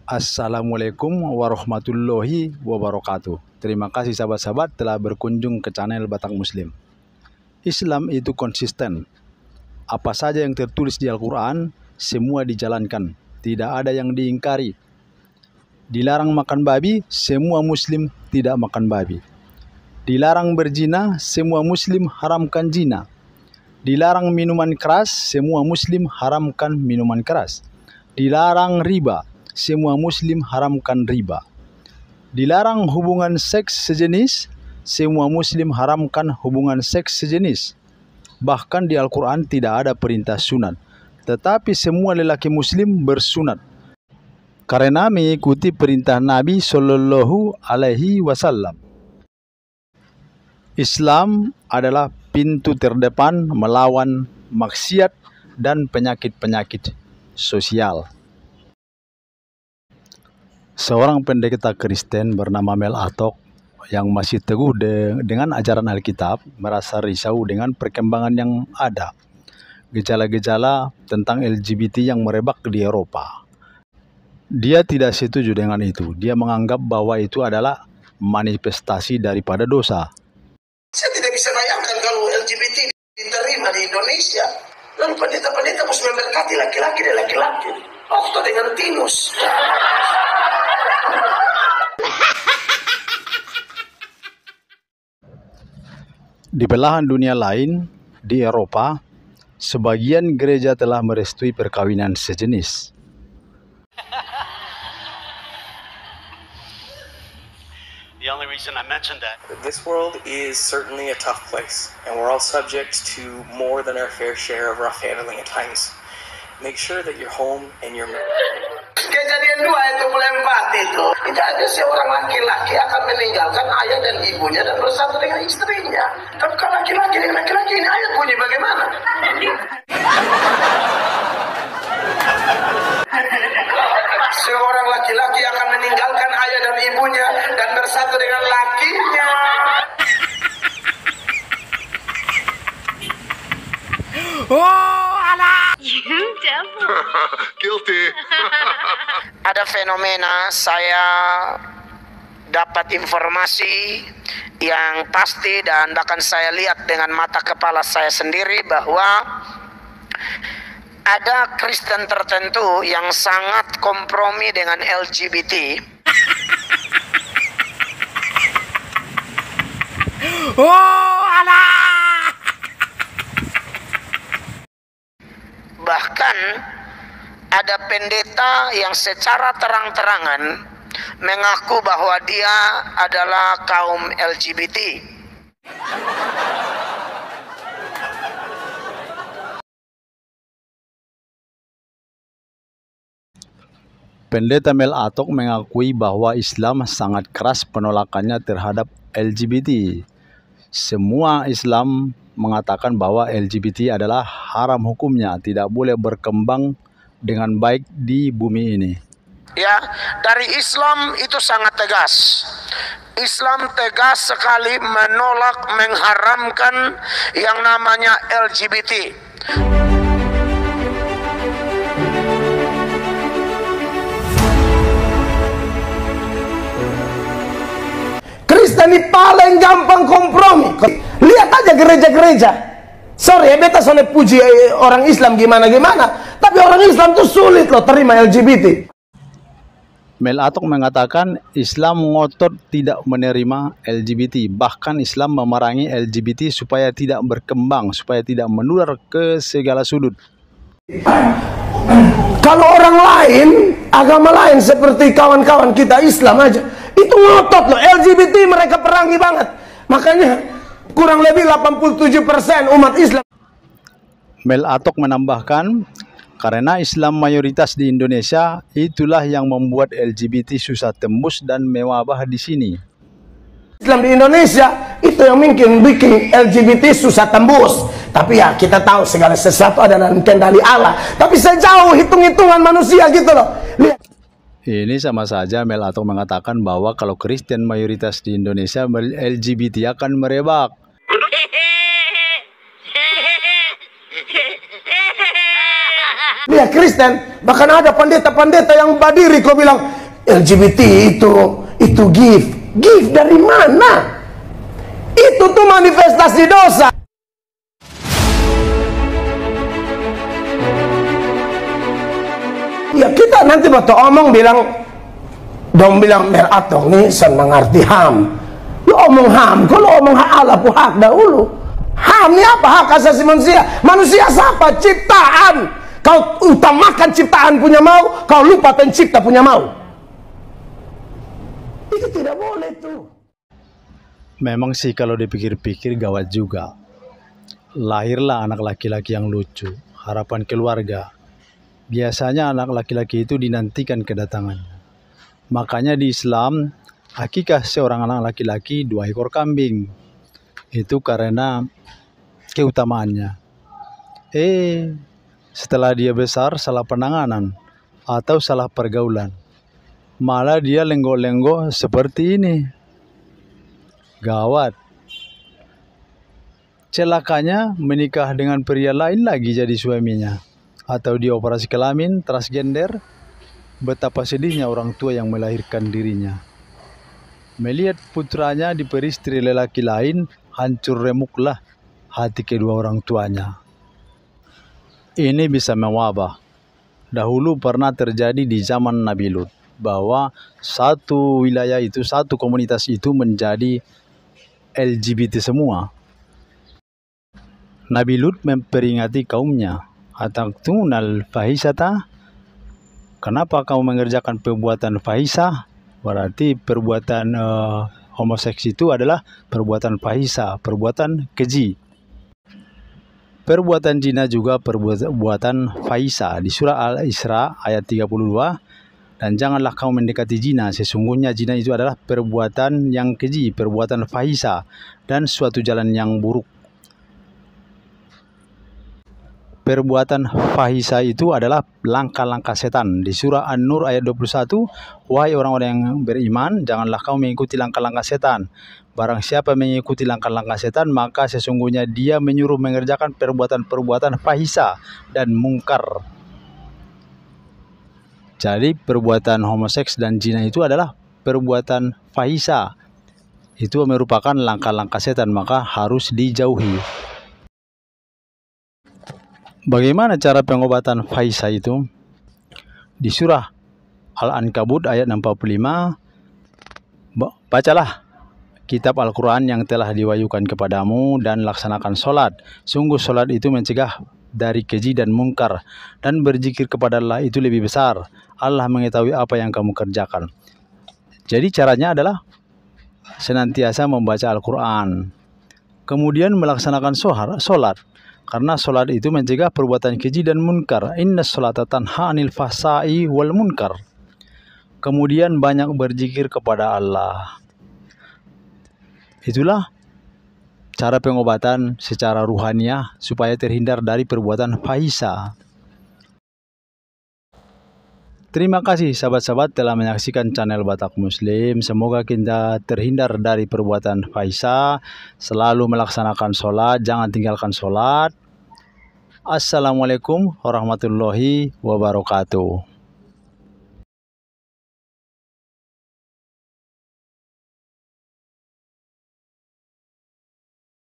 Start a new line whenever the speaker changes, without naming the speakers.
Assalamualaikum warahmatullahi wabarakatuh. Terima kasih sahabat-sahabat telah berkunjung ke channel Batak Muslim. Islam itu konsisten. Apa saja yang tertulis di Al-Quran, semua dijalankan. Tidak ada yang diingkari. Dilarang makan babi, semua muslim tidak makan babi. Dilarang berzina, semua muslim haramkan zina. Dilarang minuman keras, semua muslim haramkan minuman keras. Dilarang riba, semua muslim haramkan riba. Dilarang hubungan seks sejenis, semua muslim haramkan hubungan seks sejenis. Bahkan di Al-Quran tidak ada perintah sunat, tetapi semua lelaki muslim bersunat, karena mengikuti perintah Nabi Shallallahu Alaihi Wasallam. Islam adalah pintu terdepan melawan maksiat dan penyakit-penyakit sosial. Seorang pendeta Kristen bernama Mel Atok yang masih teguh dengan ajaran Alkitab merasa risau dengan perkembangan yang ada. Gejala-gejala tentang LGBT yang merebak di Eropa. Dia tidak setuju dengan itu. Dia menganggap bahwa itu adalah manifestasi daripada dosa.
Saya tidak bisa bayangkan kalau LGBT diterima di Indonesia. Lalu pendeta-pendeta harus memberkati laki-laki dan laki-laki. Okto dengan Tinus.
Di belahan dunia lain, di Eropa, sebagian gereja telah merestui perkawinan sejenis.
The only reason I mentioned that.
This world is certainly a tough place, and we're all subject to more than our fair share of rough handling at times. Make sure that your home and your
Kejadian 2 itu mulai 4 itu. Tidak ada seorang laki-laki akan meninggalkan ayah dan ibunya dan bersatu dengan istrinya. Tapi kalau laki-laki dengan laki-laki ini ayat bunyi bagaimana? Seorang laki-laki akan meninggalkan ayah dan ibunya dan bersatu dengan lakinya.
Oh, alah! You devil!
Guilty.
Ada fenomena, saya dapat informasi yang pasti dan bahkan saya lihat dengan mata kepala saya sendiri bahwa ada Kristen tertentu yang sangat kompromi dengan LGBT.
Oh, alah!
Bahkan ada pendeta yang secara terang-terangan mengaku bahwa dia adalah kaum LGBT.
Pendeta Mel Atok mengakui bahwa Islam sangat keras penolakannya terhadap LGBT. Semua Islam mengatakan bahwa LGBT adalah haram hukumnya, tidak boleh berkembang dengan baik di bumi ini.
Ya, dari Islam itu sangat tegas. Islam tegas sekali menolak, mengharamkan yang namanya LGBT. Kristen ini paling gampang kompromi. Lihat aja gereja-gereja. Sorry ya, beta soalnya puji orang Islam gimana-gimana. Tapi orang Islam tuh sulit loh terima LGBT.
Mel Atok mengatakan Islam ngotot tidak menerima LGBT. Bahkan Islam memerangi LGBT supaya tidak berkembang, supaya tidak menular ke segala sudut.
Kalau orang lain, agama lain seperti kawan-kawan kita Islam aja, itu ngotot loh, LGBT mereka perangi banget. Makanya kurang lebih 87% umat Islam.
Mel Atok menambahkan, karena Islam mayoritas di Indonesia, itulah yang membuat LGBT susah tembus dan mewabah di sini.
Islam di Indonesia itu yang mungkin bikin LGBT susah tembus. Tapi ya kita tahu segala sesuatu ada dalam kendali Allah. Tapi sejauh hitung-hitungan manusia gitu loh. Lihat.
Ini sama saja Mel Atok mengatakan bahwa kalau Kristen mayoritas di Indonesia, LGBT akan merebak.
Lihat Kristen, bahkan ada pendeta-pendeta yang berdiri kau bilang LGBT itu gift dari mana? Itu tuh manifestasi dosa. Ya kita nanti waktu omong bilang merat dong nih senang arti ham. Lu omong ham, kalau omong hak Allah pu hak dahulu. Ham ini apa? Hak asasi manusia. Manusia siapa? Ciptaan. Kau utamakan ciptaan punya mau, kau lupa pencipta punya mau. Itu tidak boleh tuh.
Memang sih kalau dipikir-pikir gawat juga. Lahirlah anak laki-laki yang lucu, harapan keluarga. Biasanya anak laki-laki itu dinantikan kedatangannya. Makanya di Islam, akikah seorang anak laki-laki 2 ekor kambing. Itu karena keutamaannya. Setelah dia besar salah penanganan atau salah pergaulan. Malah dia lenggok-lenggok seperti ini. Gawat. Celakanya menikah dengan pria lain lagi jadi suaminya. Atau dia operasi kelamin, transgender. Betapa sedihnya orang tua yang melahirkan dirinya. Melihat putranya diperistri lelaki lain, hancur remuklah hati kedua orang tuanya. Ini bisa mewabah. Dahulu pernah terjadi di zaman Nabi Lut, bahwa satu wilayah itu, satu komunitas itu menjadi LGBT semua. Nabi Lut memperingati kaumnya, "Ataqtunal fahisata?" Kenapa kamu mengerjakan perbuatan fahisah? Berarti perbuatan homoseks itu adalah perbuatan fahisah, perbuatan keji. Perbuatan zina juga perbuatan fahisah. Di surah Al-Isra ayat 32, dan janganlah kamu mendekati zina, sesungguhnya zina itu adalah perbuatan yang keji, perbuatan fahisah, dan suatu jalan yang buruk. Perbuatan fahisah itu adalah langkah-langkah setan. Di surah An-Nur ayat 21, wahai orang-orang yang beriman, janganlah kamu mengikuti langkah-langkah setan. Barang siapa mengikuti langkah-langkah setan, maka sesungguhnya dia menyuruh mengerjakan perbuatan-perbuatan fahisah dan mungkar. Jadi perbuatan homoseks dan zina itu adalah perbuatan fahisah. Itu merupakan langkah-langkah setan, maka harus dijauhi. Bagaimana cara pengobatan fahisah itu? Di surah Al-Ankabut ayat 45, bacalah kitab Al-Quran yang telah diwahyukan kepadamu dan laksanakan sholat. Sungguh sholat itu mencegah dari keji dan mungkar, dan berzikir kepada Allah itu lebih besar. Allah mengetahui apa yang kamu kerjakan. Jadi caranya adalah senantiasa membaca Al-Quran, kemudian melaksanakan sholat. Karena sholat itu mencegah perbuatan keji dan munkar. Inna sholata tanha anil fahsai wal munkar. Kemudian banyak berzikir kepada Allah. Itulah cara pengobatan secara ruhaniah supaya terhindar dari perbuatan fahisah. Terima kasih sahabat-sahabat telah menyaksikan channel Batak Muslim. Semoga kita terhindar dari perbuatan fahisah, selalu melaksanakan sholat, jangan tinggalkan sholat. Assalamualaikum warahmatullahi wabarakatuh.